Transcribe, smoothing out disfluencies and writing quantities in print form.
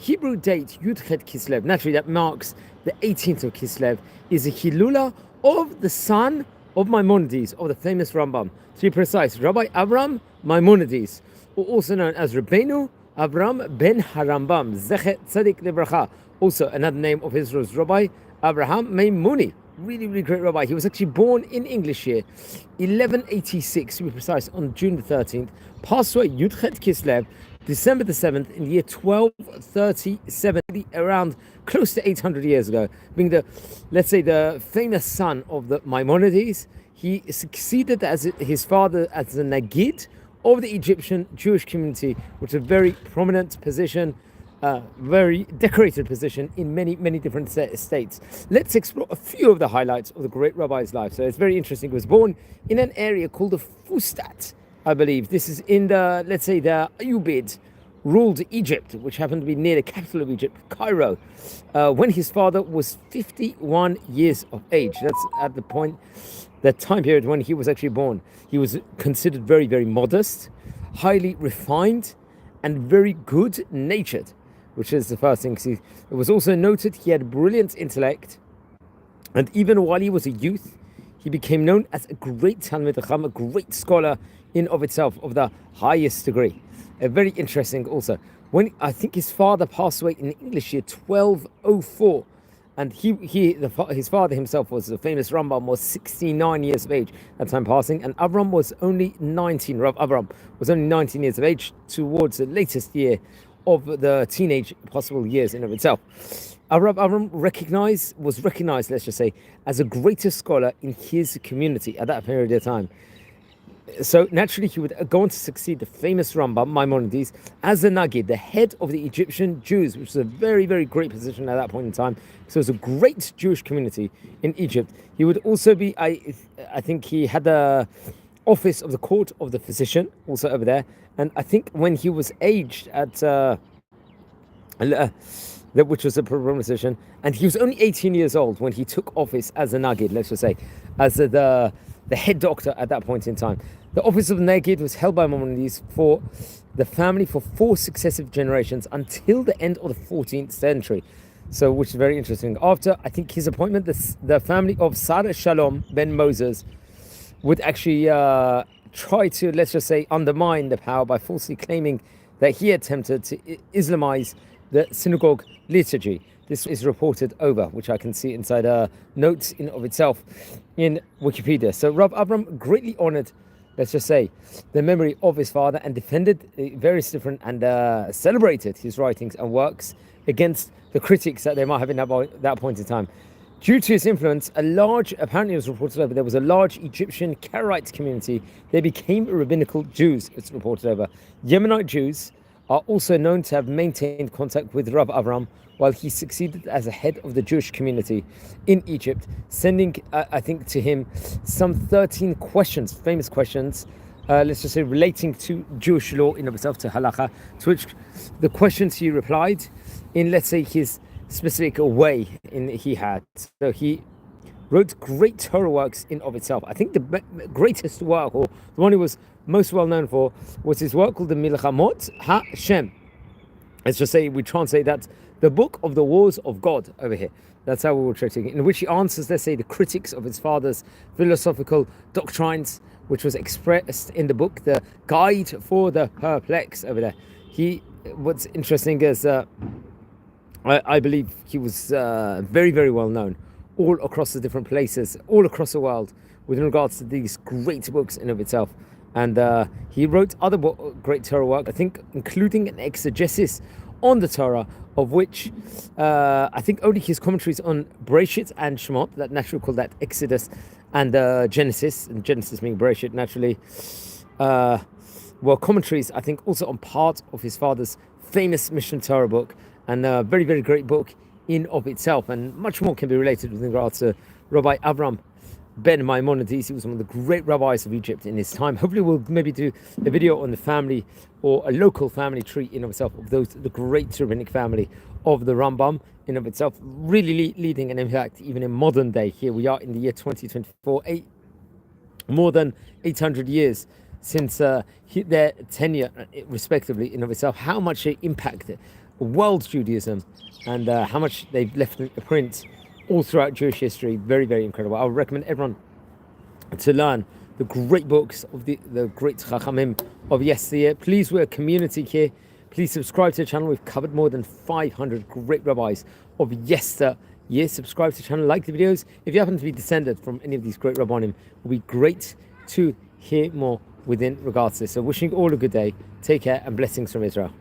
Hebrew date Yud-Chet Kislev, naturally that marks the 18th of Kislev, is a Hilula of the son of Maimonides, of the famous Rambam. To be precise, Rabbi Avraham Maimonides, or also known as Rabbeinu Avraham ben Harambam, Zechet Tzadik Lebracha. Also, another name of his was Rabbi Avraham Maimonides. Really, really great rabbi. He was actually born in English year 1186, to be precise, on June the 13th. Passed away Yud-Chet Kislev, December the 7th, in the year 1237, around close to 800 years ago, being the, let's say, the famous son of the Maimonides. He succeeded as his father as the Nagid of the Egyptian Jewish community, which is a very prominent position, very decorated position in many, many different states. Let's explore a few of the highlights of the great rabbi's life. So it's very interesting. He was born in an area called the Fustat, I believe. This is in the, let's say, the Ayubid ruled Egypt, which happened to be near the capital of Egypt, Cairo, when his father was 51 years of age. That's at the time period when he was actually born. He was considered very, very modest, highly refined, and very good-natured, which is the first thing. See, it was also noted he had brilliant intellect, and even while he was a youth, he became known as a great Talmid Chacham, a great scholar in of itself, of the highest degree. Very interesting also. When I think his father passed away in the English year 1204, and his father himself was the famous Rambam, was 69 years of age at the time passing, and Avraham was only 19. Rav Avraham was only 19 years of age towards the latest year of the teenage possible years in of itself. Rav Avraham was recognized, let's just say, as a greatest scholar in his community at that period of time. So naturally, he would go on to succeed the famous Rambam Maimonides as the Nagid, the head of the Egyptian Jews, which was a very, very great position at that point in time. So it was a great Jewish community in Egypt. He would also be, I think he had the office of the court of the physician also over there. And I think when he was aged at, which was a position, and he was only 18 years old when he took office as a Nagid, let's just say, as the head doctor at that point in time. The office of Nagid was held by Maimonides for the family for 4 successive generations until the end of the 14th century. So, which is very interesting. After, I think, his appointment, the family of Sar Shalom ben Moses would actually try to, let's just say, undermine the power by falsely claiming that he attempted to Islamize the synagogue liturgy. This is reported over, which I can see inside notes in of itself in Wikipedia. So Rav Avraham greatly honored, let's just say, the memory of his father and defended various different and celebrated his writings and works against the critics that they might have in that point in time. Due to his influence, apparently it was reported over, there was a large Egyptian Karaite community. They became rabbinical Jews, it's reported over. Yemenite Jews are also known to have maintained contact with Rav Avraham while he succeeded as a head of the Jewish community in Egypt, sending, I think, to him some 13 questions, famous questions, let's just say relating to Jewish law in of itself, to halacha, to which the questions he replied in, let's say, his specific way he had. So he wrote great Torah works in of itself. I think the greatest work, or the one he was most well known for, was his work called the Milchamot HaShem. Let's just say we translate that the book of the wars of God over here. That's how we were treating it, in which he answers, let's say, the critics of his father's philosophical doctrines, which was expressed in the book, the Guide for the Perplexed over there. What's interesting is, I believe he was very, very well known all across the different places, all across the world, with regards to these great books in of itself. And he wrote other great Torah work, I think, including an exegesis on the Torah, of which I think only his commentaries on Bereshit and Shemot, that naturally called that Exodus and Genesis, and Genesis meaning Bereshit naturally, were commentaries, I think, also on part of his father's famous Mishnah Torah book, and a very, very great book in of itself, and much more can be related with regards to Rabbi Avraham ben Maimonides. He was one of the great rabbis of Egypt in his time. Hopefully we'll maybe do a video on the family, or a local family tree in of itself, of the great rabbinic family of the Rambam in of itself, really leading an impact even in modern day. Here we are in the year 2024, more than 800 years since their tenure respectively in of itself. How much they impacted world Judaism, and how much they've left a print all throughout Jewish history. Very, very incredible. I would recommend everyone to learn the great books of the great Chachamim of yesteryear. Please, we're a community here. Please subscribe to the channel. We've covered more than 500 great rabbis of yesteryear. Subscribe to the channel, like the videos. If you happen to be descended from any of these great rabbanim, it will be great to hear more within regards to this. So wishing you all a good day. Take care and blessings from Israel.